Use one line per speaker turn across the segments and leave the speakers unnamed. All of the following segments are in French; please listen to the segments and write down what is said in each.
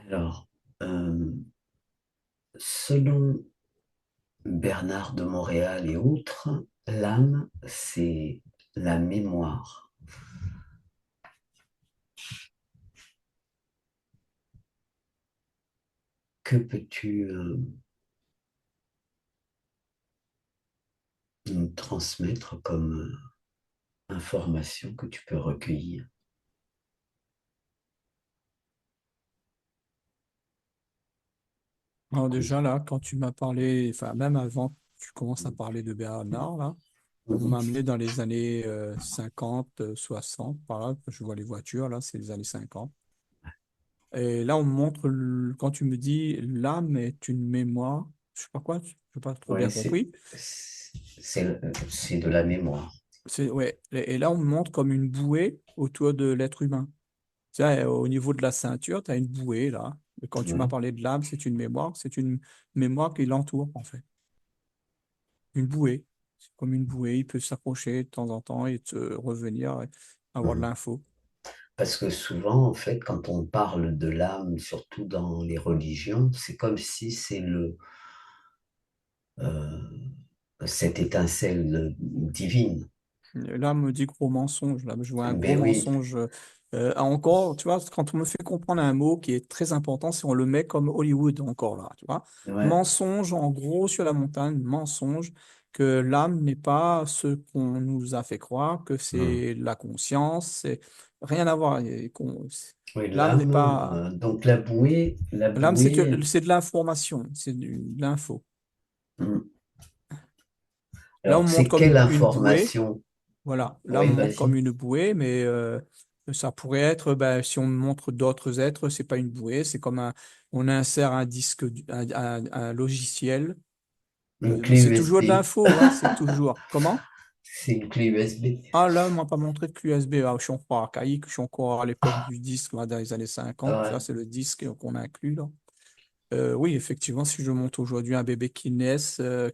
Alors, euh, selon Bernard de Montréal et autres, l'âme, c'est la mémoire. Que peux-tu nous transmettre comme information que tu peux recueillir?
Alors déjà là, quand tu m'as parlé, enfin même avant que tu commences à parler de Bernard, là, on
Mhm.
m'a amené dans les années 50, 60, par là, je vois les voitures, là, c'est les années 50. Et là, on me montre, quand tu me dis l'âme est une mémoire, je sais pas quoi, je n'ai pas trop bien
Oui,
compris.
c'est de la mémoire.
Ouais. Et là, on me montre comme une bouée autour de l'être humain. Tiens, au niveau de la ceinture, tu as une bouée là. Et quand tu m'as
Oui.
parlé de l'âme, c'est une mémoire qui l'entoure en fait. Une bouée. C'est comme une bouée, il peut s'approcher de temps en temps et te revenir et avoir de
Mhm.
l'info.
Parce que souvent, en fait, quand on parle de l'âme, surtout dans les religions, c'est comme si c'est euh, cette étincelle divine.
Là, me dit gros mensonge. Là, je vois un gros
Ben oui,
mensonge. Encore, tu vois, quand on me fait comprendre un mot qui est très important, si on le met comme Hollywood encore là, tu vois.
ouais.
Mensonge, en gros, sur la montagne, mensonge, que l'âme n'est pas ce qu'on nous a fait croire, que
Mhm.
c'est la conscience, c'est rien à voir.
Oui,
L'âme n'est
l'âme,
pas.
donc la bouée,
L'âme, c'est de l'information, de l'info.
hmm.
Là, on
Alors,
me montre
c'est
comme
quelle
une bouée.
information?
Voilà, là on
Oui,
me montre comme
vas-y.
une bouée, mais ça pourrait être, ben, si on me montre d'autres êtres, c'est pas une bouée, c'est comme on insère un disque, un logiciel.
Une
Mais
clé
c'est toujours de
USB.
l'info, hein, c'est toujours. Comment?
C'est une clé USB.
Ah là, on m'a pas montré de clé USB. Ah, je suis encore archaïque, je suis encore à l'époque du disque, moi, dans les années 50. Tu vois,
Ouais.
c'est le disque qu'on inclut là. Oui, effectivement, si je monte aujourd'hui un bébé qui naît,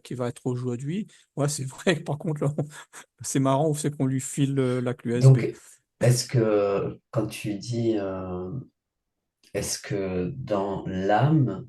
qui va être aujourd'hui, ouais, c'est vrai que par contre, là, c'est marrant, c'est qu'on lui file la clé USB.
Donc, est-ce que quand tu dis, est-ce que dans l'âme,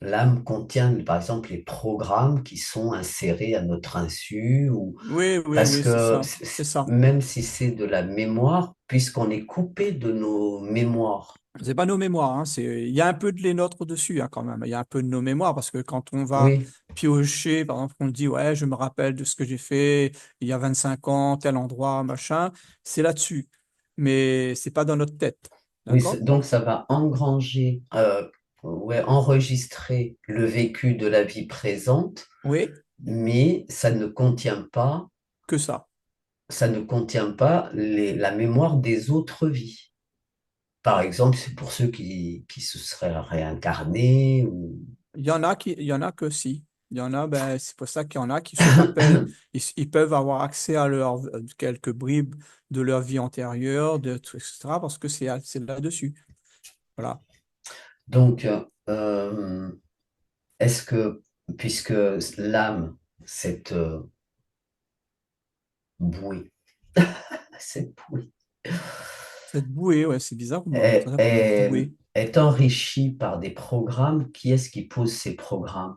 l'âme contient, par exemple, les programmes qui sont insérés à notre insu ou
Oui, oui,
parce
oui, c'est
que
ça, c'est ça.
même si c'est de la mémoire, puisqu'on est coupé de nos mémoires.
C'est pas nos mémoires, hein, il y a un peu de les nôtres dessus, hein, quand même. Il y a un peu de nos mémoires parce que quand on va
Oui,
piocher, par exemple, on dit, ouais, je me rappelle de ce que j'ai fait il y a 25 ans, tel endroit, machin, c'est là-dessus. Mais c'est pas dans notre tête.
oui,
D'accord?
donc ça va engranger, ouais, enregistrer le vécu de la vie présente,
Oui,
mais
que ça.
ça ne contient pas la mémoire des autres vies. Par exemple, c'est pour ceux qui se seraient réincarnés ou...
Il y en a que si. Il y en a, ben, c'est pour ça qu'il y en a qui se rappellent, ils peuvent avoir accès à quelques bribes de leur vie antérieure, etc., parce que c'est là-dessus. Voilà.
Donc, est-ce que, puisque l'âme, cette bouée, cette bouée,
Cette bouée, ouais, c'est bizarre qu'on me montre
est,
ça comme une
est-
bouée.
est enrichie par des programmes, qui est-ce qui pose ces programmes?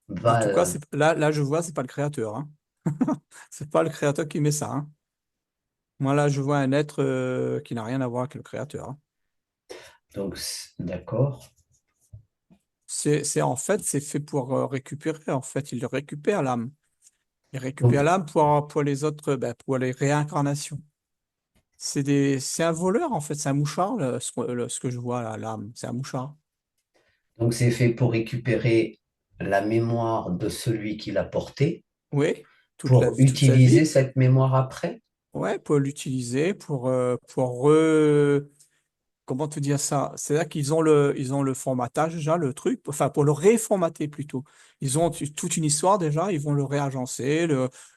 En
Va,
tout cas, là, je vois, c'est pas le créateur, hein. C'est pas le créateur qui met ça, hein. Moi, là, je vois un être qui n'a rien à voir avec le créateur, hein.
donc, d'accord.
En fait, c'est fait pour récupérer. En fait, il récupère l'âme. Il récupère
Donc,
l'âme pour les autres, ben, pour les réincarnations. C'est un voleur, en fait. C'est un mouchard, ce que je vois là, l'âme. C'est un mouchard.
donc c'est fait pour récupérer la mémoire de celui qui l'a porté,
Oui,
pour
toute sa
utiliser
vie.
cette mémoire après.
Ouais, pour l'utiliser, comment te dire ça? C'est-à-dire ils ont le formatage déjà, le truc, enfin pour le réformater plutôt. Ils ont toute une histoire déjà, ils vont le réagencer.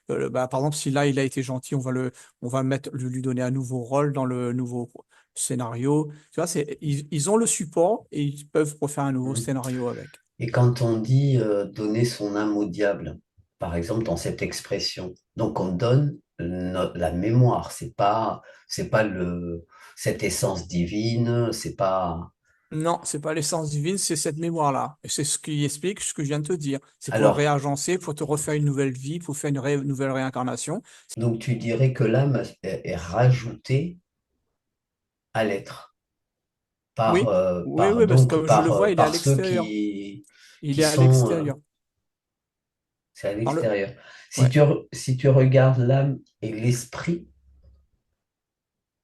Bah, par exemple, si là il a été gentil, on va lui donner un nouveau rôle dans le nouveau scénario. Tu vois, ils ont le support et ils peuvent refaire un nouveau scénario avec.
Et quand on dit donner son âme au diable, par exemple dans cette expression, donc on donne la mémoire, c'est pas cette essence divine, c'est pas.
Non, c'est pas l'essence divine, c'est cette mémoire-là. Et c'est ce qui explique ce que je viens de te dire. C'est pour
Alors,
réagencer, pour te refaire une nouvelle vie, pour faire nouvelle réincarnation.
donc tu dirais que l'âme est rajoutée à l'être
Oui, oui, oui, parce que
donc
comme je le vois, il est à
par ceux
l'extérieur. Il
qui
est à
sont
l'extérieur.
c'est à
Par le...
l'extérieur.
Ouais,
Si tu regardes l'âme et l'esprit,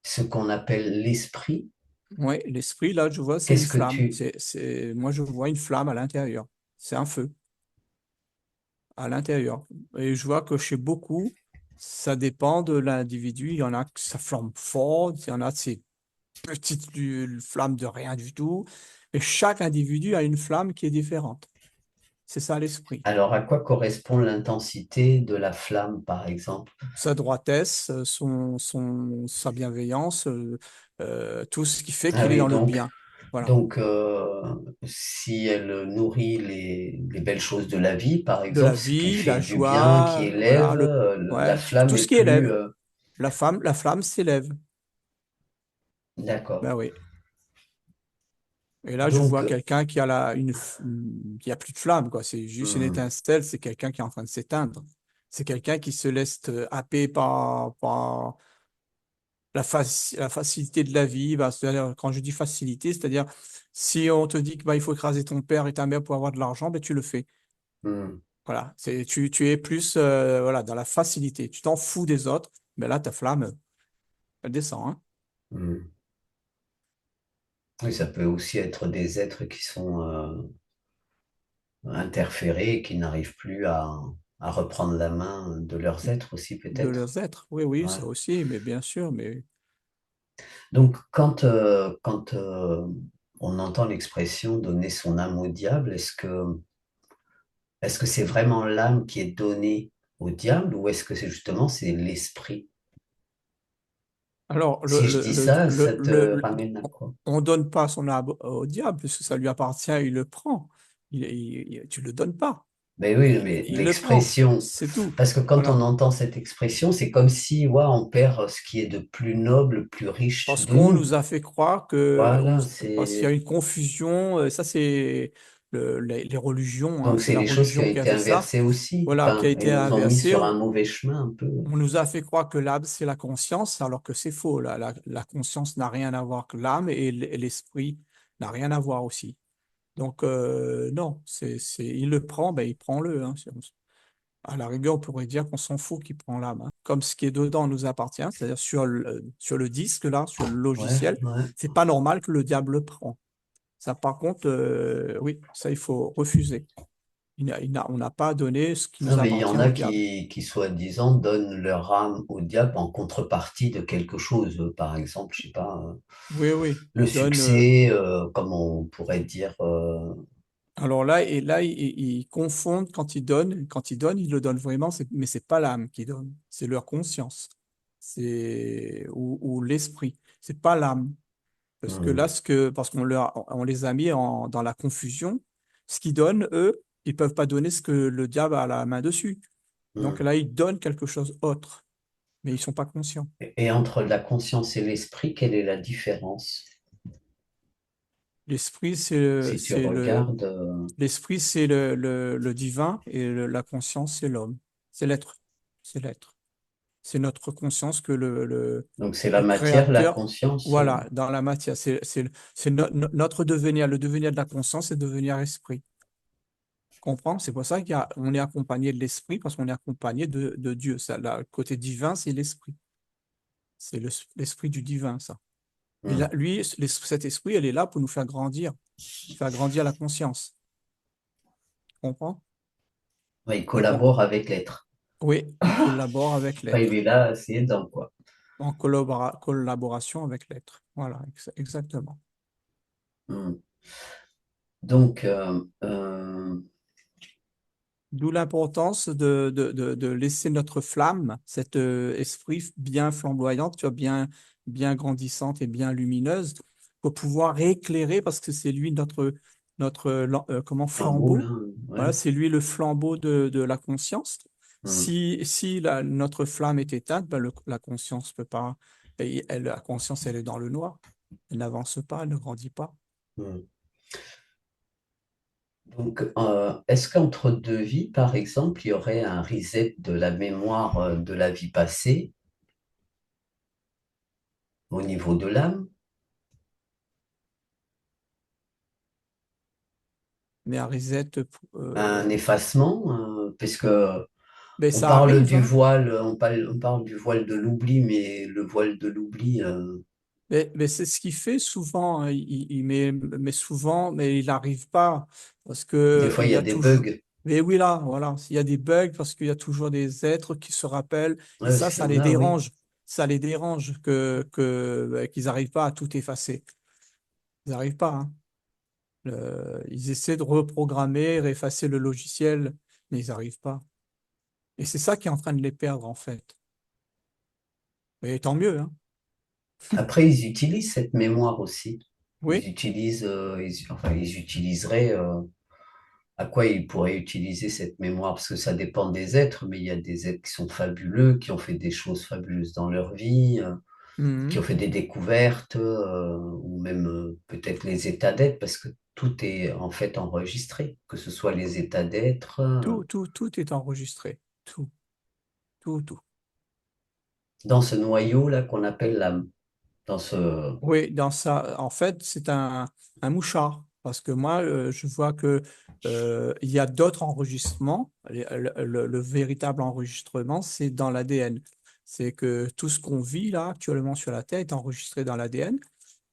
ce qu'on appelle l'esprit,
ouais, l'esprit, là, je vois, c'est une
qu'est-ce que
flamme.
tu
Moi, je vois une flamme à l'intérieur. C'est un feu à l'intérieur. Et je vois que chez beaucoup, ça dépend de l'individu. Il y en a que ça flambe fort, il y en a, c'est petite flamme de rien du tout. Et chaque individu a une flamme qui est différente. C'est ça l'esprit.
alors à quoi correspond l'intensité de la flamme, par exemple?
Sa droitesse, sa bienveillance, tout ce qui fait
Ah
qu'il est
oui,
dans le bien. Voilà.
donc si elle nourrit les belles choses de la vie, par
De la
exemple, ce qui
vie,
fait
la
du bien, qui
joie, voilà,
élève, la
ouais,
flamme
tout
est
ce qui
plus...
élève. La flamme s'élève.
d'accord.
Ben oui. Et là, je
Donc,
vois quelqu'un qui a qui a plus de flamme, quoi. C'est juste une
hmm,
étincelle, c'est quelqu'un qui est en train de s'éteindre. C'est quelqu'un qui se laisse happer par la facilité de la vie. Bah, c'est-à-dire, quand je dis facilité, c'est-à-dire, si on te dit que bah, il faut écraser ton père et ta mère pour avoir de l'argent, ben, tu le fais.
hmm,
Voilà. Tu es plus voilà, dans la facilité. Tu t'en fous des autres, mais là, ta flamme, elle descend, hein.
hmm. Oui, ça peut aussi être des êtres qui sont interférés et qui n'arrivent plus à reprendre la main de leurs êtres aussi,
De
peut-être.
leurs êtres. Oui, oui,
Ouais.
ça aussi, mais bien sûr, mais
Donc, quand on entend l'expression donner son âme au diable, est-ce que c'est vraiment l'âme qui est donnée au diable ou est-ce que c'est justement c'est l'esprit?
alors,
Si je dis ça, ça te ramène à quoi?
on donne pas son âme au diable, puisque ça lui appartient, il le prend. Tu le donnes pas.
Mais oui, mais
Il le prend,
l'expression,
c'est tout.
parce que quand on
Voilà.
entend cette expression, c'est comme si ouais, on perd ce qui est de plus noble, plus riche
Parce
de
qu'on
nous.
nous a fait croire que,
Voilà,
parce qu'il y a
c'est
une confusion, ça c'est les religions, hein,
donc
c'est
c'est
la
les choses qui ont
religion qui a
été
fait ça,
inversées aussi.
voilà, qui
Enfin,
a
ils
été
nous ont mis
inversé.
sur un mauvais chemin un peu.
On nous a fait croire que l'âme, c'est la conscience, alors que c'est faux. La conscience n'a rien à voir que l'âme et l'esprit n'a rien à voir aussi. Donc, non, il le prend, ben, il prend-le, hein. À la rigueur, on pourrait dire qu'on s'en fout qu'il prend l'âme, hein. Comme ce qui est dedans nous appartient, c'est-à-dire sur le disque, là, sur le
Ouais,
logiciel,
ouais.
c'est pas normal que le diable le prend. Ça, par contre, oui, ça, il faut refuser. On n'a pas donné ce qui
Non,
nous
mais il y
appartient
en
au
a
diable.
qui soi-disant, donnent leur âme au diable en contrepartie de quelque chose. Par exemple, je sais pas,
Oui, oui,
le
il donne.
succès, comme on pourrait dire.
Alors là, et là, ils confondent quand ils donnent. Quand ils donnent, ils le donnent vraiment, mais c'est pas l'âme qui donne, c'est leur conscience, ou l'esprit. C'est pas l'âme, parce que là,
Hmm,
parce on les a mis dans la confusion. Ce qu'ils donnent, eux, ils peuvent pas donner ce que le diable a la main dessus. Donc
hmm.
là, ils donnent quelque chose autre, mais ils sont pas conscients.
Et entre la conscience et l'esprit, quelle est la différence?
L'esprit,
Si tu regardes,
l'esprit, c'est le divin et la conscience, c'est l'homme, c'est l'être, c'est l'être. C'est notre conscience que
donc c'est la
le
matière, la
créateur,
conscience.
voilà, dans la matière. C'est notre devenir. Le devenir de la conscience, c'est devenir esprit. Comprends? C'est pour ça on est accompagné de l'esprit, parce qu'on est accompagné de Dieu. Ça, là, le côté divin, c'est l'esprit. C'est l'esprit du divin, ça. Et là,
Hmm.
lui, cet esprit, elle est là pour nous faire grandir la conscience. Comprends?
Ouais, il
Donc,
collabore avec l'être.
oui, il collabore avec
Enfin, il
l'être,
est là, c'est aidant, quoi.
en collaboration avec l'être. Voilà, exactement.
Hmm. Donc,
D'où l'importance de laisser notre flamme, cet esprit bien flamboyante, tu vois, bien grandissante et bien lumineuse, pour pouvoir éclairer, parce que c'est lui comment,
flambeau,
flambeau.
là, ouais.
Voilà, c'est lui le flambeau de la conscience.
Hmm.
Si notre flamme est éteinte, ben, la conscience peut pas. La conscience, elle est dans le noir. Elle n'avance pas, elle ne grandit pas.
Hmm. Donc, est-ce qu'entre deux vies, par exemple, il y aurait un reset de la mémoire de la vie passée au niveau de l'âme?
Mais un reset,
Un effacement, puisque
mais
on
ça
parle
arrive,
du
hein.
voile, on parle du voile de l'oubli, mais le voile de l'oubli,
Mais c'est ce qu'il fait souvent, hein. Mais souvent, mais il n'arrive pas parce
des
que
fois
il
il y
y
a
a
des
toujours.
bugs.
Mais oui, là, voilà, il y a des bugs parce qu'il y a toujours des êtres qui se rappellent et
Ouais,
ça,
parce qu'il
ça
y en
les
a, oui.
dérange. Ça les dérange qu'ils n'arrivent pas à tout effacer. Ils n'arrivent pas, hein. Ils essaient de reprogrammer, effacer le logiciel, mais ils n'arrivent pas. Et c'est ça qui est en train de les perdre, en fait. Mais tant mieux, hein.
Après, ils utilisent cette mémoire aussi. Ils
Oui.
utilisent, enfin, ils utiliseraient, à quoi ils pourraient utiliser cette mémoire? Parce que ça dépend des êtres, mais il y a des êtres qui sont fabuleux, qui ont fait des choses fabuleuses dans leur vie, qui ont
Mhm.
fait des découvertes, ou même peut-être les états d'être, parce que tout est en fait enregistré, que ce soit les états d'être,
Tout est enregistré. Tout, tout.
dans ce noyau-là qu'on appelle l'âme, dans ce...
Oui, dans ça, en fait, c'est un mouchard. Parce que moi, je vois que il y a d'autres enregistrements. Le véritable enregistrement, c'est dans l'ADN. C'est que tout ce qu'on vit là actuellement sur la Terre est enregistré dans l'ADN.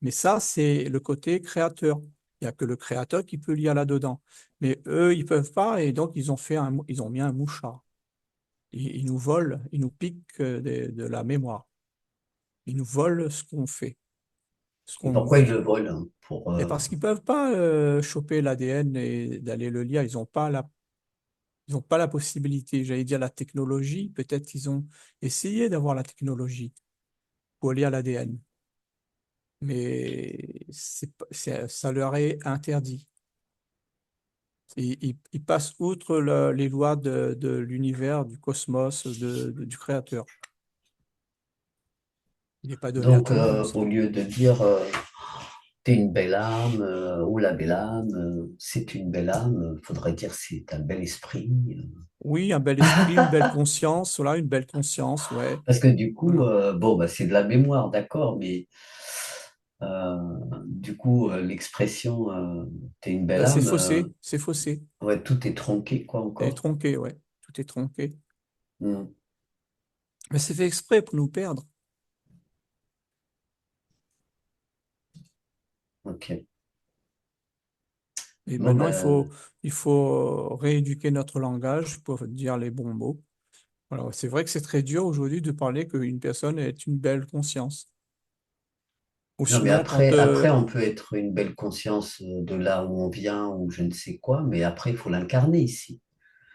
Mais ça, c'est le côté créateur. Il n'y a que le créateur qui peut lire là-dedans. Mais eux, ils peuvent pas, et donc ils ont mis un mouchard. Ils nous volent, ils nous piquent de la mémoire. Ils nous volent ce qu'on fait, ce
Et
qu'on
pourquoi ils le
vit.
volent, hein? Pour,
Et parce qu'ils peuvent pas choper l'ADN et d'aller le lire, ils ont pas la possibilité. J'allais dire la technologie, peut-être qu'ils ont essayé d'avoir la technologie pour lire l'ADN, mais ça leur est interdit. Ils passent outre les lois de l'univers, du cosmos, du créateur. Il n'est pas donné à
donc,
tout le monde, ça.
au lieu de dire t'es une belle âme, ou la belle âme, c'est une belle âme, faudrait dire c'est un bel esprit.
Oui, un bel esprit, une belle conscience, voilà, une belle conscience, ouais.
Parce que du coup,
Voilà.
bon, bah, c'est de la mémoire, d'accord, mais euh, du coup, l'expression t'es une belle
Ben, c'est
âme,
faussé, c'est faussé.
ouais, tout est tronqué, quoi,
Elle est
encore.
tronquée, ouais. Tout est tronqué.
Hmm,
Mais c'est fait exprès pour nous perdre.
ok.
Et
Bon,
maintenant,
ben,
il faut rééduquer notre langage pour dire les bons mots. Alors, c'est vrai que c'est très dur aujourd'hui de parler qu'une personne est une belle conscience. Ou
non, mais
sinon, quand...
après, on peut être une belle conscience de là où on vient ou je ne sais quoi, mais après, il faut l'incarner ici.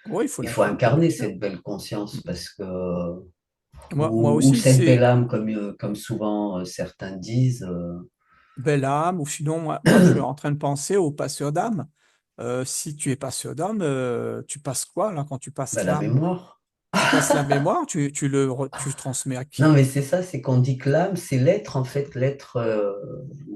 oui, il faut
Il faut
l'incarner, bien
incarner
sûr.
cette belle conscience
Mm.
parce que,
Moi
ou
aussi,
cette belle
c'est
âme, comme souvent certains disent,
belle âme. Ou sinon, moi, je suis en train de penser au passeur d'âme. Si tu es passeur d'âme, tu passes quoi là quand tu passes
ben, la
l'âme?
mémoire.
Tu passes la mémoire, tu le transmets à
Non,
qui?
mais c'est ça, c'est qu'on dit que l'âme, c'est l'être, en fait, l'être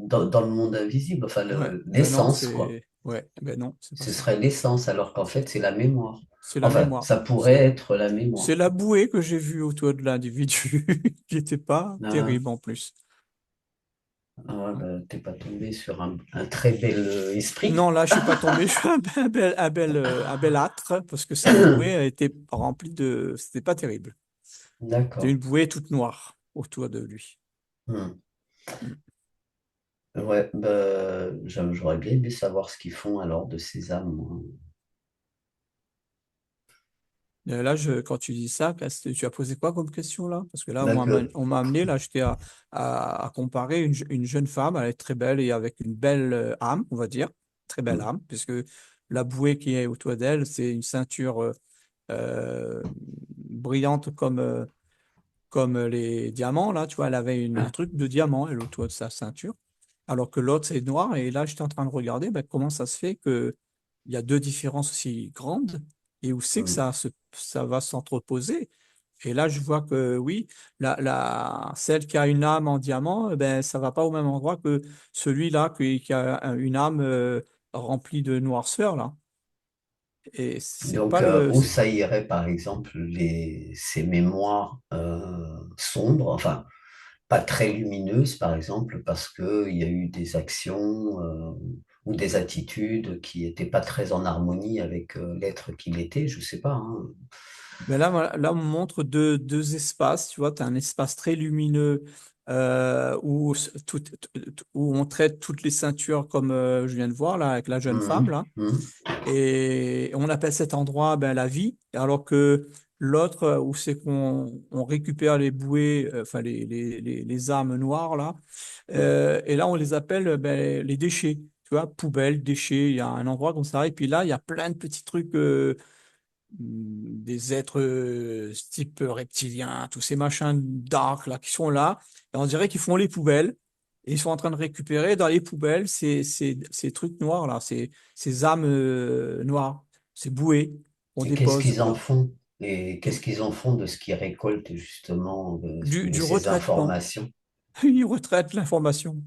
dans le monde invisible, enfin,
Ouais, ben non,
l'essence, quoi.
c'est... Ouais, ben non, c'est pas
Ce
ça.
serait l'essence, alors qu'en fait, c'est la mémoire.
C'est la
Enfin,
mémoire.
ça pourrait être la
C'est
mémoire.
la bouée que j'ai vue autour de l'individu, qui n'était pas
Ah,
terrible en plus.
ah ouais,
Ouais.
ben, t'es pas tombé sur un très bel esprit.
Non, là, je suis pas tombé, je suis un bel âtre, parce que sa bouée était remplie de... C'était pas terrible. C'était
D'accord.
une bouée toute noire autour de lui.
Hmm.
Mm.
Ouais, ben, j'aurais bien aimé savoir ce qu'ils font alors de ces âmes, moi.
Là, quand tu dis ça, tu as posé quoi comme question là? Parce que là,
Ben,
on m'a amené, là, j'étais à comparer une jeune femme, elle est très belle et avec une belle âme, on va dire, très belle
hmm,
âme, puisque la bouée qui est autour d'elle, c'est une ceinture euh, brillante comme les diamants, là, tu vois, elle avait un truc de diamant, elle, autour de sa ceinture, alors que l'autre, c'est noir. Et là, j'étais en train de regarder ben, comment ça se fait qu'il y a deux différences aussi grandes et où c'est que
hmm.
ça va s'entreposer. Et là, je vois que oui, celle qui a une âme en diamant, ben, ça va pas au même endroit que celui-là qui a une âme remplie de noirceur, là. Et c'est
Donc,
pas le.
où ça irait, par exemple, ces mémoires sombres, enfin, pas très lumineuses, par exemple, parce qu'il y a eu des actions ou des attitudes qui n'étaient pas très en harmonie avec l'être qu'il était, je sais pas, hein.
Mais là, là, on montre deux espaces. Tu vois, tu as un espace très lumineux où on traite toutes les ceintures comme je viens de voir là avec la jeune femme
Mhm,
là.
mhm,
Et on appelle cet endroit ben, la vie, alors que l'autre, où c'est qu'on récupère les bouées, enfin les âmes noires, là,
mhm.
et là on les appelle ben, les déchets, tu vois, poubelles, déchets, il y a un endroit comme ça, et puis là il y a plein de petits trucs, des êtres type reptilien, tous ces machins dark là qui sont là, et on dirait qu'ils font les poubelles. Et ils sont en train de récupérer dans les poubelles ces trucs noirs là, ces âmes noires, ces bouées qu'on
Et qu'est-ce
dépose
qu'ils en
quoi.
font? Et qu'est-ce qu'ils en font de ce qu'ils récoltent, justement, de
Du
ces
retraitement.
informations?
Ils retraitent l'information.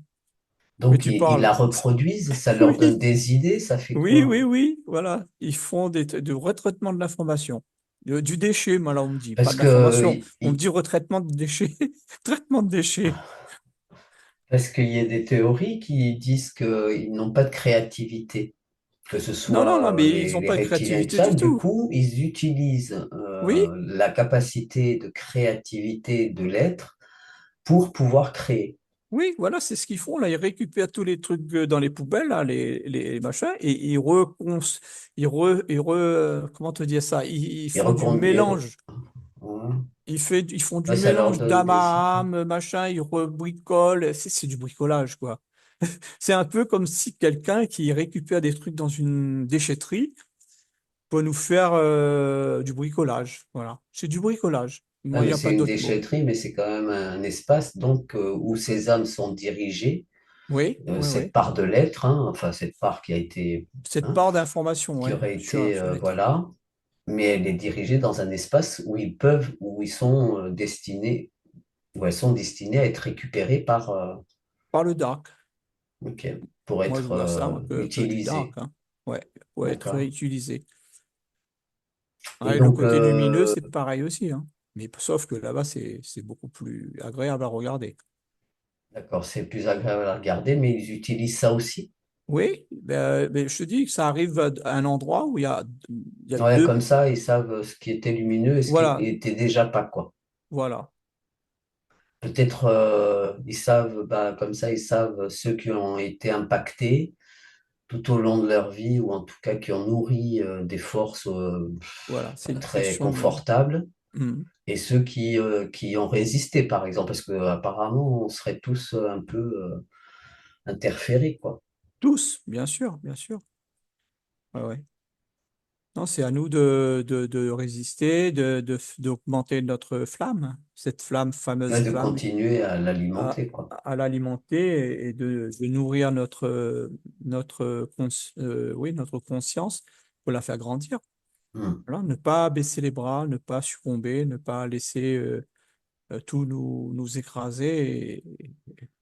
Mais
Donc,
tu
ils
parles.
la reproduisent, ça leur donne
Oui,
des idées, ça fait
oui, oui,
quoi?
oui, voilà. Ils font du retraitement de l'information. Du déchet, moi là on me dit, pas
Parce
de
que,
l'information. On me dit retraitement de déchets. Traitement de déchets.
parce qu'il y a des théories qui disent qu'ils n'ont pas de créativité, que ce
Non, non, non,
soit
mais ils n'ont
les
pas de
reptiliens et tout
créativité
ça.
du
Du
tout.
coup, ils utilisent
Oui,
la capacité de créativité de l'être pour pouvoir créer.
oui, voilà, c'est ce qu'ils font. Là, ils récupèrent tous les trucs dans les poubelles, là, les machins, et comment te dire ça? Ils
Ils
font du mélange.
ouais.
Ils font du
Ouais, ça leur
mélange
donne
d'âme
des idées.
à âme, machin, ils rebricolent. C'est du bricolage, quoi. C'est un peu comme si quelqu'un qui récupère des trucs dans une déchetterie peut nous faire du bricolage. Voilà. C'est du bricolage.
Ouais,
Moi, il
mais
n'y a pas
c'est une
d'autre mot.
déchetterie, mais c'est quand même un espace donc où ces âmes sont dirigées,
Oui, oui,
cette
oui.
part de l'être, hein, enfin cette part qui a été,
Cette
hein,
part d'information,
qui
ouais,
aurait
sur,
été,
sur l'être.
voilà, mais elle est dirigée dans un espace où ils peuvent, où ils sont destinés, où elles sont destinées à être récupérées par,
Par le dark.
ok, pour
Moi, je
être
vois ça, moi, que du dark,
utilisées.
hein. Ouais, pour être
D'accord.
réutilisé.
Et
Ouais, le
donc,
côté lumineux, c'est pareil aussi, hein. Mais sauf que là-bas, c'est beaucoup plus agréable à regarder.
d'accord, c'est plus agréable à regarder, mais ils utilisent ça aussi.
Oui, ben, je te dis que ça arrive à un endroit où il y a
Ouais,
deux.
comme ça, ils savent ce qui était lumineux et ce qui
Voilà,
était déjà pas, quoi.
voilà,
Peut-être ils savent, bah, comme ça, ils savent ceux qui ont été impactés tout au long de leur vie ou en tout cas qui ont nourri des forces
voilà. C'est
pas
une
très
question de.
confortables
Hmm.
et ceux qui ont résisté, par exemple, parce que apparemment on serait tous un peu interférés, quoi.
Tous, bien sûr, bien sûr. Ouais, ouais. Non, c'est à nous de résister, d'augmenter notre flamme, cette flamme, fameuse
Ouais, de
flamme,
continuer à
à,
l'alimenter, quoi.
à l'alimenter et de nourrir oui, notre conscience pour la faire grandir.
Hmm,
Voilà, ne pas baisser les bras, ne pas succomber, ne pas laisser tout nous écraser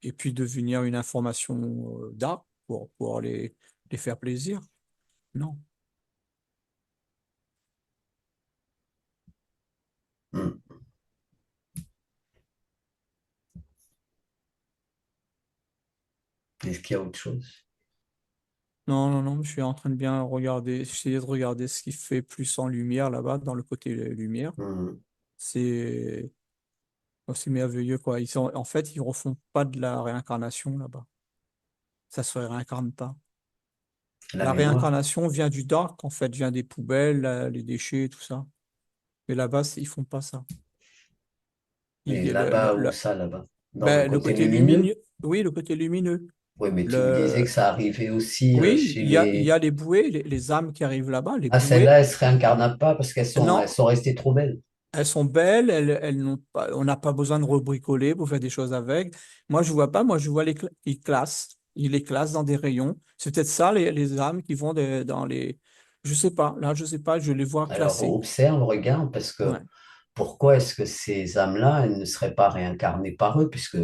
et puis devenir une information d'art pour les faire plaisir. Non.
hmm. Est-ce qu'il y a autre chose?
Non, non, non, je suis en train de bien regarder, essayer de regarder ce qui fait plus en lumière là-bas, dans le côté lumière.
Hmm.
C'est c'est merveilleux, quoi. En fait, ils refont pas de la réincarnation là-bas. Ça se réincarne pas.
La
La
mémoire.
réincarnation vient du dark, en fait, vient des poubelles, les déchets, tout ça. Mais là-bas, ils font pas ça.
Et
Il,
là-bas, où ça, là-bas? Dans le
ben, le
côté
côté
lumineux?
lumineux, oui, le côté lumineux.
Oui, mais tu me disais que
Le,
ça arrivait aussi
oui,
chez
il y
les...
a les bouées, les âmes qui arrivent là-bas, les
Ah,
bouées.
celles-là, elles se réincarnent pas parce elles
Non,
sont restées trop belles.
elles sont belles, elles n'ont pas, on n'a pas besoin de rebricoler pour faire des choses avec. Moi, je vois pas, moi, je vois ils classent. Ils les classent dans des rayons. C'est peut-être ça, les âmes qui vont dans les. Je sais pas, là, je sais pas, je les vois
Alors,
classées.
observe, regarde, parce que
Ouais.
pourquoi est-ce que ces âmes-là, elles ne seraient pas réincarnées par eux, puisque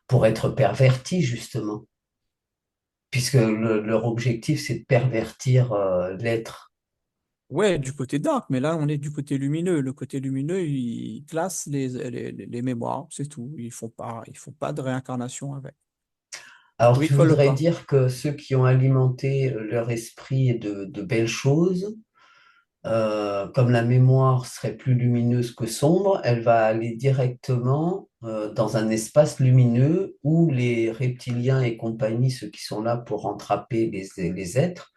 pour être perverties, justement, puisque leur objectif, c'est de pervertir l'être.
Ouais, du côté dark, mais là, on est du côté lumineux. Le côté lumineux, il classe les mémoires, c'est tout. Ils font pas de réincarnation avec. Ils
Alors, tu
bricolent
voudrais
pas.
dire que ceux qui ont alimenté leur esprit de belles choses, comme la mémoire serait plus lumineuse que sombre, elle va aller directement dans un espace lumineux où les reptiliens et compagnie, ceux qui sont là pour entraper les êtres,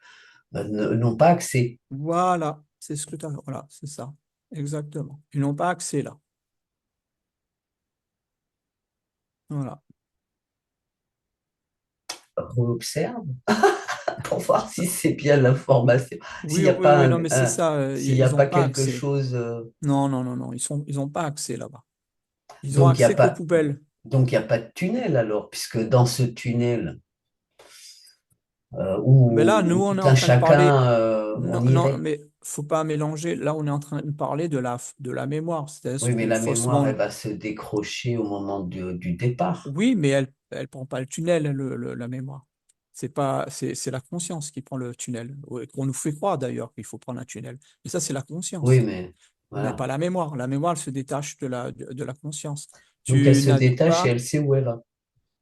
n'ont pas accès.
Voilà, c'est ce que tu as. Voilà, c'est ça. Exactement. Ils n'ont pas accès là. Voilà.
Observe pour voir si c'est bien l'information, s'il
Oui,
n'y a
oui,
pas
oui, non, mais c'est ça.
s'il n'y a
Ils n'ont
pas
pas
quelque
accès.
chose.
Non, non, non, non. Ils n'ont pas accès là-bas. Ils ont
Donc il y a
accès qu'aux
pas,
poubelles.
donc il y a pas de tunnel alors, puisque dans ce tunnel
Mais là, nous,
où
on
tout
est en
un
train de parler.
chacun, on
Non, non,
irait.
mais faut pas mélanger. Là, on est en train de parler de la mémoire. C'est-à-dire ce
Oui, mais
qu'on
la mémoire,
faussement.
elle va se décrocher au moment du départ.
Oui, mais elle prend pas le tunnel, la mémoire. C'est la conscience qui prend le tunnel. Ouais, qu'on nous fait croire d'ailleurs qu'il faut prendre un tunnel. Mais ça, c'est la
Oui,
conscience,
mais
mais
voilà.
pas la mémoire. La mémoire, elle se détache de la conscience.
Donc elle
Tu
se
n'habites
détache et
pas,
elle sait où elle va.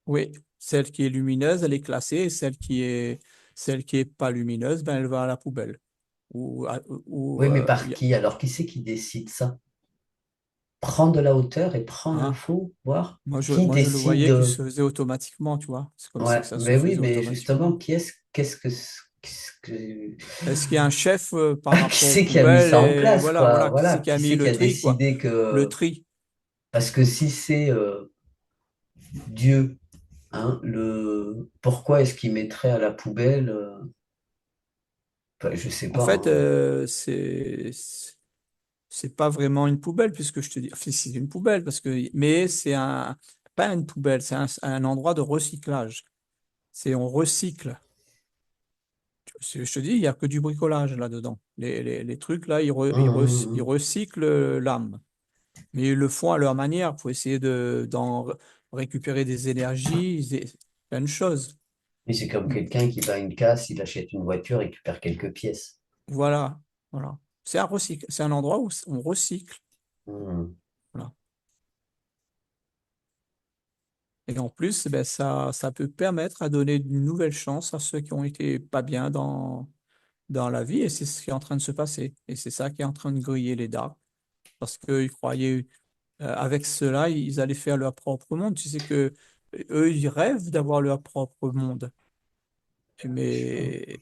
oui, celle qui est lumineuse, elle est classée, et celle qui est pas lumineuse, ben, elle va à la poubelle.
Oui, mais
Il
par
y a-
qui? Alors qui c'est qui décide ça? Prends de la hauteur et prends
hein.
l'info, voir. Qui
Moi, je le
décide?
voyais qu'il se faisait automatiquement, tu vois. C'est comme si
Ouais,
que ça se
mais oui,
faisait
mais justement,
automatiquement.
qui est-ce, qu'est-ce que,
Est-ce qu'il y a un chef par
qui
rapport aux
c'est qui a mis
poubelles
ça en
et
place,
voilà,
quoi?
voilà, qui
Voilà,
c'est qui a
qui
mis
c'est qui
le
a
tri, quoi.
décidé
Le
que,
tri.
parce que si c'est Dieu, hein, pourquoi est-ce qu'il mettrait à la poubelle? Enfin, je sais
En
pas,
fait,
hein.
c'est pas vraiment une poubelle puisque je te dis, enfin, c'est une poubelle parce que, mais c'est pas une poubelle, un endroit de recyclage. C'est on recycle. Je te dis, il y a que du bricolage là-dedans. Les trucs là, ils
Hum.
recyclent l'âme, mais ils le font à leur manière pour essayer d'en récupérer des énergies, plein de choses.
Mais c'est comme quelqu'un qui va à une casse, il achète une voiture, récupère quelques pièces.
Voilà, voilà. C'est un endroit où on recycle.
Hum.
Voilà. Et en plus, ben, ça peut permettre à donner une nouvelle chance à ceux qui ont été pas bien dans la vie. Et c'est ce qui est en train de se passer. Et c'est ça qui est en train de griller les dards. Parce qu'ils croyaient, avec cela, ils allaient faire leur propre monde. Tu sais que eux, ils rêvent d'avoir leur propre monde. Mais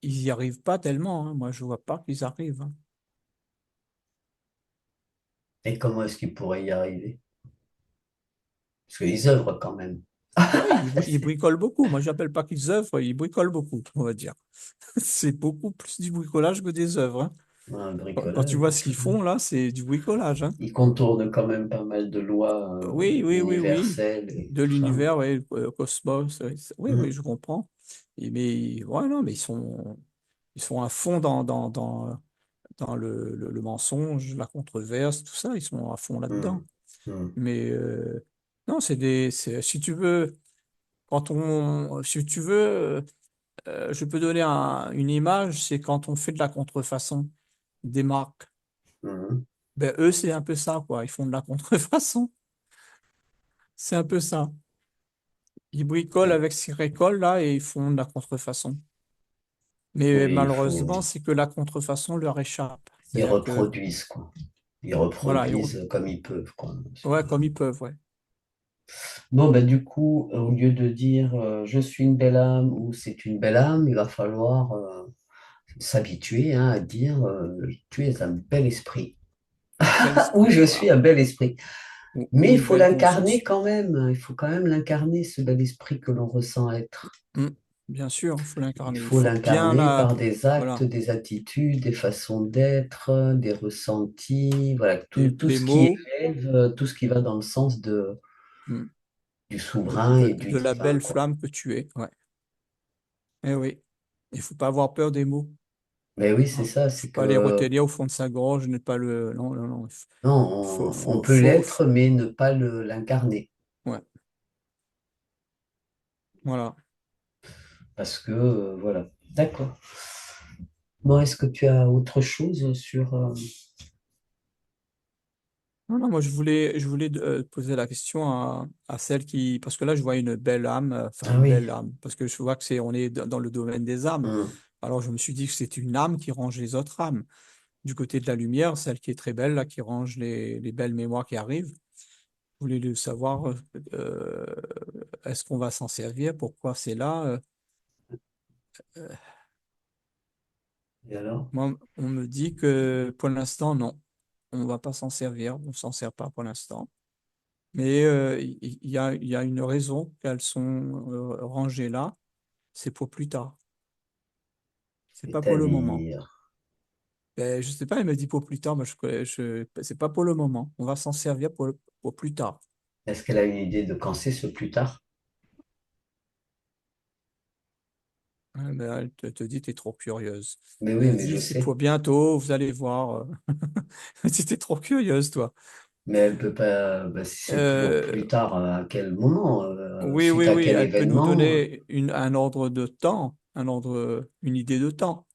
ils n'y arrivent pas tellement, hein. Moi, je vois pas qu'ils arrivent, hein.
Et comment est-ce qu'il pourrait y arriver? Parce qu'ils œuvrent quand même.
Oui, ils
C'est
bricolent beaucoup. Moi, j'appelle pas qu'ils œuvrent, ils bricolent beaucoup, on va dire. C'est beaucoup plus du bricolage que des œuvres, hein.
un
Quand tu vois ce
bricolage.
qu'ils font, là, c'est du bricolage, hein.
Ils contournent quand même pas mal de lois
Oui, oui, oui, oui.
universelles et
De
tout ça.
l'univers, oui, cosmos. Oui, oui, oui,
Hum.
je comprends. Mais, ouais, non, mais ils sont à fond dans le mensonge, la controverse, tout ça. Ils sont à fond là-dedans.
Hum. Hum.
Mais, non, si tu veux, si tu veux, je peux donner une image, c'est quand on fait de la contrefaçon des marques.
Hum.
Ben, eux, c'est un peu ça, quoi. Ils font de la contrefaçon. C'est un peu ça. Ils bricolent
Et,
avec ce qu'ils récoltent, là, et ils font de la contrefaçon. Mais
et il faut.
malheureusement, c'est que la contrefaçon leur échappe.
Ils
C'est-à-dire que,
reproduisent, quoi. Ils
voilà,
reproduisent comme ils peuvent, quoi.
ouais, comme ils peuvent, ouais.
Bon, bah, du coup, au lieu de dire je suis une belle âme ou c'est une belle âme, il va falloir s'habituer, hein, à dire tu es un bel esprit
Bel
ou
esprit,
je suis
voilà.
un bel esprit. Mais
Ou
il
une
faut
belle
l'incarner
conscience.
quand même. Il faut quand même l'incarner, ce bel esprit que l'on ressent être.
Mm. Bien sûr, il faut
Il
l'incarner. Il
faut
faut bien
l'incarner
la.
par des actes,
Voilà.
des attitudes, des façons d'être, des ressentis, voilà, tout
Les
ce qui
mots,
élève, tout ce qui va dans le sens
mm,
du souverain et du
de la
divin,
belle
quoi.
flamme que tu es. Ouais. Eh oui. Il faut pas avoir peur des mots.
Mais oui, c'est
Hein.
ça,
Je suis
c'est
pas les
que
rotélier au fond de sa gorge, je n'ai pas le. Non, non, non.
non, on peut l'être, mais ne pas l'incarner.
Ouais, voilà.
Parce que, voilà. D'accord. Bon, est-ce que tu as autre chose sur...
Non, non, moi je voulais poser la question à celle qui, parce que là je vois une belle âme, enfin
Ah
une
oui.
belle âme, parce que je vois que on est dans le domaine des âmes.
Hmm.
Alors je me suis dit que c'est une âme qui range les autres âmes. Du côté de la lumière, celle qui est très belle, là, qui range les belles mémoires qui arrivent. Je voulais le savoir, euh, est-ce qu'on va s'en servir? Pourquoi c'est là? Euh,
Et alors?
Moi, on me dit que pour l'instant, non, on ne va pas s'en servir, on ne s'en sert pas pour l'instant. Mais il y a une raison qu'elles sont rangées là, c'est pour plus tard. C'est pas pour le moment.
C'est-à-dire...
Ben, je sais pas, elle me dit pour plus tard, mais c'est pas pour le moment. On va s'en servir pour plus tard.
Est-ce qu'elle a une idée de quand c'est ce plus tard?
Ben, elle te dit, tu es trop curieuse.
Mais oui,
Elle
mais je
dit, c'est pour
sais.
bientôt, vous allez voir. Tu es trop curieuse, toi.
Mais elle peut pas... bah, si c'est pour
Euh,
plus tard, à quel moment?
oui,
Suite
oui,
à
oui,
quel
elle peut nous
événement?
donner un ordre de temps, une idée de temps.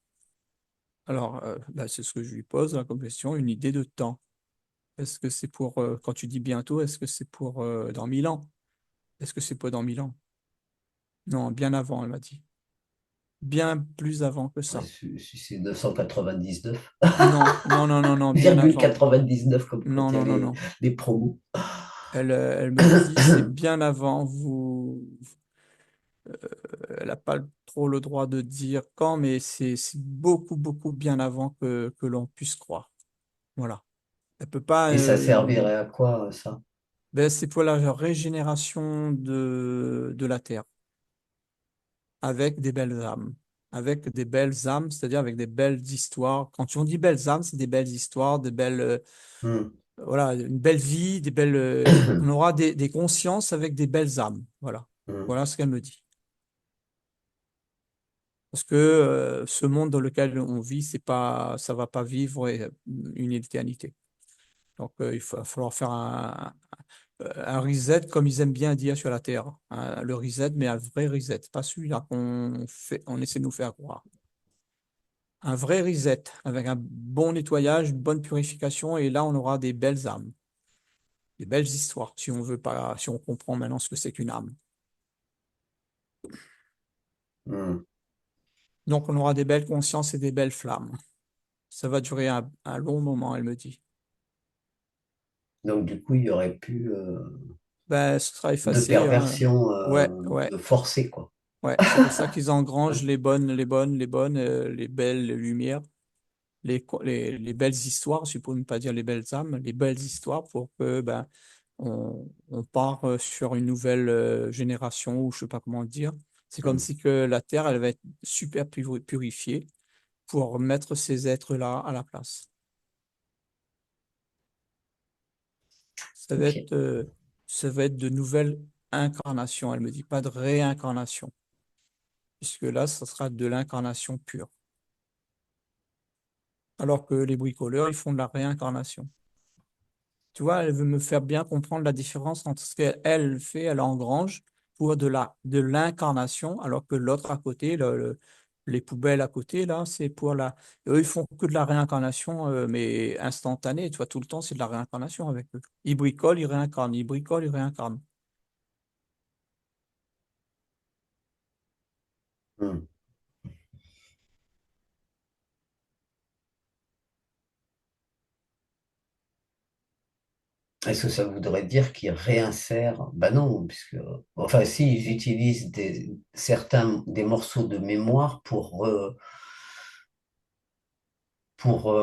Alors, ben, c'est ce que je lui pose là, comme question, une idée de temps. Est-ce que c'est pour, quand tu dis bientôt, est-ce que c'est pour dans 1000 ans? Est-ce que c'est pas dans 1000 ans? Non, bien avant, elle m'a dit. Bien plus avant que
Ouais,
ça.
si c'est 999,
Non, non, non, non, non, bien
virgule
avant.
99 comme
Non,
quand il y a
non, non, non.
les promos.
Elle me dit, c'est bien avant. Elle n'a pas trop le droit de dire quand, mais c'est beaucoup, beaucoup bien avant que l'on puisse croire. Voilà. Elle peut pas.
Et ça servirait à quoi, ça?
Ben, c'est pour la régénération de la Terre, avec des belles âmes. Avec des belles âmes, c'est-à-dire avec des belles histoires. Quand on dit belles âmes, c'est des belles histoires, des belles,
Hmm.
voilà, une belle vie, des belles, on aura des consciences avec des belles âmes. Voilà.
Hmm.
Voilà ce qu'elle me dit. Parce que ce monde dans lequel on vit, c'est pas, ça va pas vivre une éternité. Donc, va falloir faire un reset, comme ils aiment bien dire sur la Terre. Le reset, mais un vrai reset, pas celui-là qu'on fait, on essaie de nous faire croire. Un vrai reset, avec un bon nettoyage, une bonne purification, et là, on aura des belles âmes, des belles histoires, si on veut pas, si on comprend maintenant ce que c'est qu'une âme.
Hmm.
Donc, on aura des belles consciences et des belles flammes. Ça va durer un long moment, elle me dit.
Donc, du coup, il y aurait plus
Ben, ce sera
de
effacé, hein.
perversion
Ouais, ouais,
de forcer, quoi.
ouais. C'est pour ça qu'ils engrangent les bonnes, les bonnes, les bonnes, les belles lumières, les belles histoires, si pour ne pas dire les belles âmes, les belles histoires pour que ben on part sur une nouvelle génération ou je sais pas comment dire. C'est comme
Hmm.
si que la Terre, elle va être super purifiée pour mettre ces êtres-là à la place. Ça va
Ok.
être, euh, ça va être de nouvelles incarnations. Elle me dit pas de réincarnation, puisque là, ça sera de l'incarnation pure. Alors que les bricoleurs, ils font de la réincarnation. Tu vois, elle veut me faire bien comprendre la différence entre ce qu'elle elle fait, elle engrange pour de l'incarnation, alors que l'autre à côté, les poubelles à côté, là, c'est pour la. Eux, ils font que de la réincarnation, mais instantanée. Tu vois, tout le temps, c'est de la réincarnation avec eux. Ils bricolent, ils réincarnent, ils bricolent, ils réincarnent.
Hmm. Est-ce que ça voudrait dire qu'ils réinsèrent? Ben non, puisque, enfin, si, ils utilisent des morceaux de mémoire pour, pour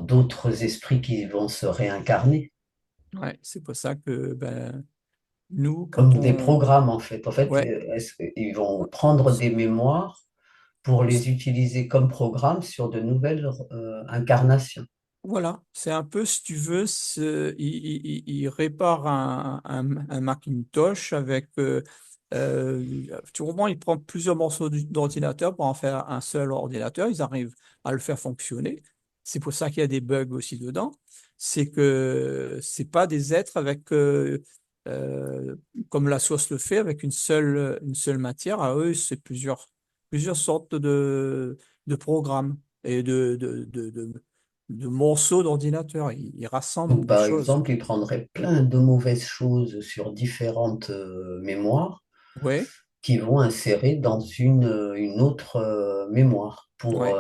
d'autres esprits qui vont se réincarner,
Ouais, c'est pour ça que ben, nous, quand
comme des
on.
programmes, en fait. En fait,
Ouais,
ils vont prendre des mémoires pour les utiliser comme programme sur de nouvelles incarnations.
voilà, c'est un peu, si tu veux, il répare un Macintosh avec Tu comprends, ils prennent plusieurs morceaux d'ordinateur pour en faire un seul ordinateur. Ils arrivent à le faire fonctionner. C'est pour ça qu'il y a des bugs aussi dedans. C'est que c'est pas des êtres avec, euh, comme la source le fait, avec une seule matière. À eux, c'est plusieurs sortes de programmes et de morceaux d'ordinateur. Ils rassemblent
Donc,
des
par
choses.
exemple, il prendrait plein de mauvaises choses sur différentes mémoires
Ouais,
qui vont insérer dans une autre mémoire
ouais.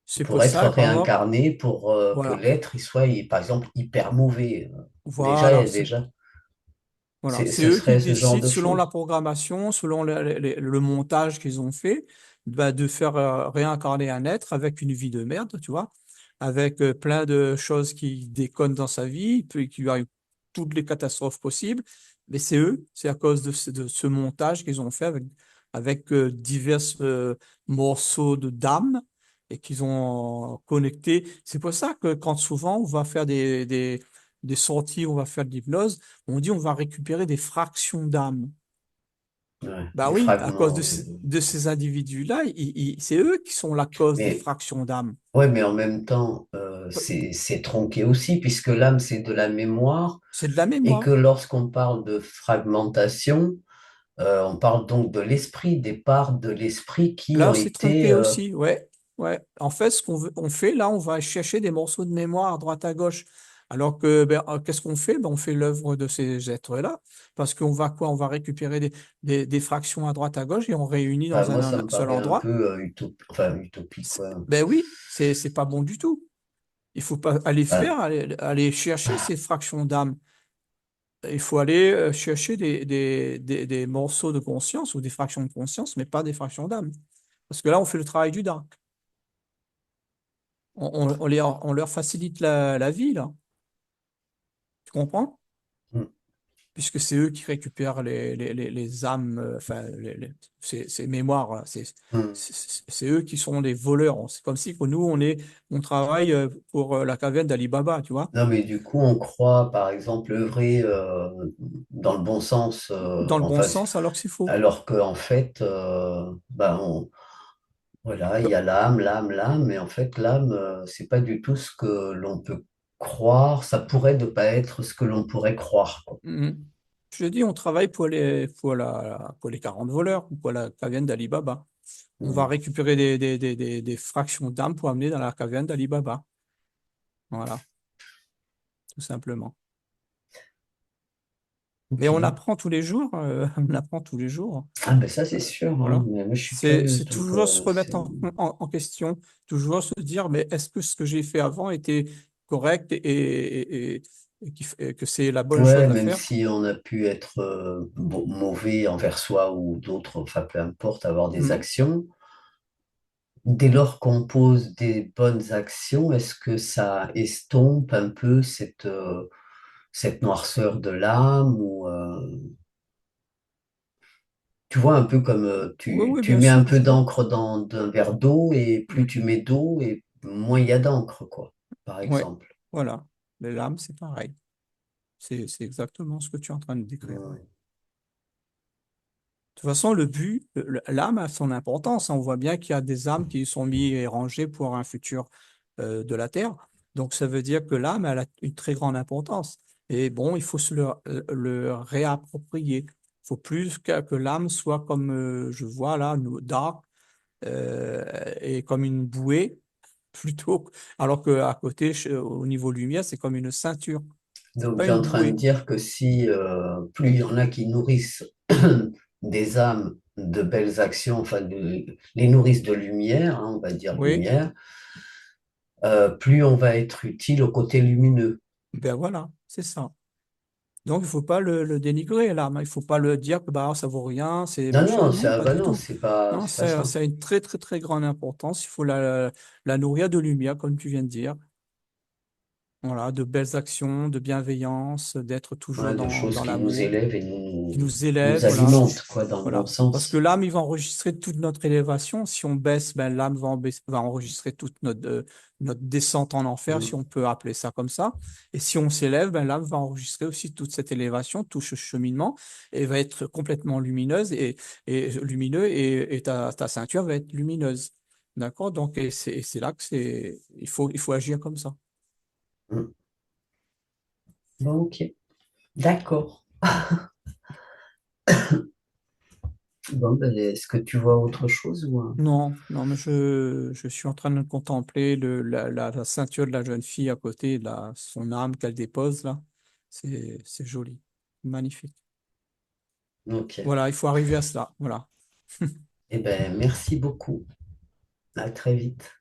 C'est pour
pour être
ça, par exemple,
réincarné, pour que
voilà.
l'être il soit, par exemple, hyper mauvais.
Voilà,
Déjà,
voilà. C'est
ce
eux qui
serait ce genre
décident,
de
selon la
choses.
programmation, selon le montage qu'ils ont fait, bah, de faire réincarner un être avec une vie de merde, tu vois, avec plein de choses qui déconnent dans sa vie, puis qui lui arrivent toutes les catastrophes possibles. Mais c'est eux, c'est à cause de ce montage qu'ils ont fait avec divers morceaux de d'âme et qu'ils ont connecté. C'est pour ça que quand souvent on va faire des sorties, on va faire de l'hypnose, on dit on va récupérer des fractions d'âme.
Ouais,
Bah
des
oui, à cause
fragments.
de ces individus-là, c'est eux qui sont la cause des
Mais
fractions d'âme.
ouais, mais en même temps, c'est tronqué aussi, puisque l'âme, c'est de la mémoire,
C'est de la
et que
mémoire.
lorsqu'on parle de fragmentation, on parle donc de l'esprit, des parts de l'esprit qui ont
Là, c'est
été...
tronqué aussi, ouais, ouais. En fait, on fait là, on va chercher des morceaux de mémoire à droite à gauche. Alors que, ben, qu'est-ce qu'on fait? Ben, on fait l'œuvre de ces êtres-là, parce qu'on va quoi? On va récupérer des fractions à droite à gauche et on réunit
Enfin,
dans
moi, ça
un
me
seul
paraît un
endroit.
peu enfin, utopique, quoi.
Ben oui, c'est pas bon du tout. Il faut pas aller
Enfin,
faire, aller chercher ces fractions d'âme. Il faut aller chercher des morceaux de conscience ou des fractions de conscience, mais pas des fractions d'âme. Parce que là, on fait le travail du dark. On leur facilite la vie, là. Tu comprends?
mm,
Puisque c'est eux qui récupèrent les âmes, enfin, ces mémoires, là.
mm.
C'est eux qui sont les voleurs. C'est comme si que nous, on travaille pour la caverne d'Ali Baba, tu vois?
Non, mais du coup, on croit, par exemple, œuvrer dans le bon sens,
Dans le bon sens, alors que c'est faux.
alors qu'en fait, voilà, il y a l'âme, mais en fait, l'âme, c'est pas du tout ce que l'on peut croire. Ça pourrait ne pas être ce que l'on pourrait croire, quoi.
Mhm. Je te dis, on travaille pour les 40 voleurs, ou pour la caverne d'Ali Baba. On va
Mm.
récupérer des fractions d'âme pour amener dans la caverne d'Ali Baba. Voilà, tout simplement. Mais on
Ok.
apprend tous les jours, on apprend tous les jours.
Ah, ben ça, c'est sûr, hein,
Voilà.
mais moi, je suis curieuse,
C'est
donc
toujours se remettre en question, toujours se dire, mais est-ce que ce que j'ai fait avant était correct et que c'est la bonne
ouais,
chose à
même
faire?
si on a pu être mauvais envers soi ou d'autres, enfin, peu importe, avoir des
Mhm.
actions. Dès lors qu'on pose des bonnes actions, est-ce que ça estompe un peu cette noirceur de l'âme ou tu vois un peu comme
Oui, oui,
tu
bien
mets un
sûr,
peu
je vois.
d'encre dans un verre d'eau et plus
Mhm.
tu mets d'eau et moins il y a d'encre, quoi, par
Ouais,
exemple.
voilà. Mais l'âme, c'est pareil. C'est exactement ce que tu es en train de décrire. Ouais.
Ouais.
De toute façon, l'âme a son importance. On voit bien qu'il y a des âmes qui sont mises et rangées pour un futur de la Terre. Donc, ça veut dire que l'âme, elle a une très grande importance. Et bon, il faut le réapproprier. Il faut plus que l'âme soit comme, je vois là, dark, et comme une bouée, plutôt, alors qu'à côté, au niveau lumière, c'est comme une ceinture. C'est
Donc
pas
tu es
une
en train de
bouée.
dire que si plus il y en a qui nourrissent des âmes de belles actions, enfin les nourrissent de lumière, hein, on va dire
Oui,
lumière, plus on va être utile au côté lumineux.
ben voilà, c'est ça. Donc, il faut pas le dénigrer, l'âme. Il faut pas le dire que bah, ça vaut rien, c'est
Non,
machin.
non,
Non, pas
bah
du
non,
tout. Non,
c'est pas ça.
ça a une très, très, très grande importance. Il faut la nourrir de lumière, comme tu viens de dire. Voilà, de belles actions, de bienveillance, d'être toujours
Ouais, de choses
dans
qui nous
l'amour,
élèvent et
qui nous
nous
élève, voilà.
alimentent, quoi, dans le bon
Voilà. Parce que
sens.
l'âme, il va enregistrer toute notre élévation. Si on baisse, ben, l'âme va enregistrer toute notre descente en enfer, si
Mm,
on peut appeler ça comme ça. Et si on s'élève, ben, l'âme va enregistrer aussi toute cette élévation, tout ce cheminement, et va être complètement lumineuse et lumineux, et ta ceinture va être lumineuse. D'accord? Donc, et c'est là que il faut agir comme ça.
mm. Bon, ok, d'accord. Bon, ben, est-ce que tu vois autre chose ou...
Non, non, mais je suis en train de contempler la ceinture de la jeune fille à côté, son âme qu'elle dépose là. C'est joli, magnifique.
Ok.
Voilà, il faut arriver à cela. Voilà.
Eh ben, merci beaucoup. À très vite.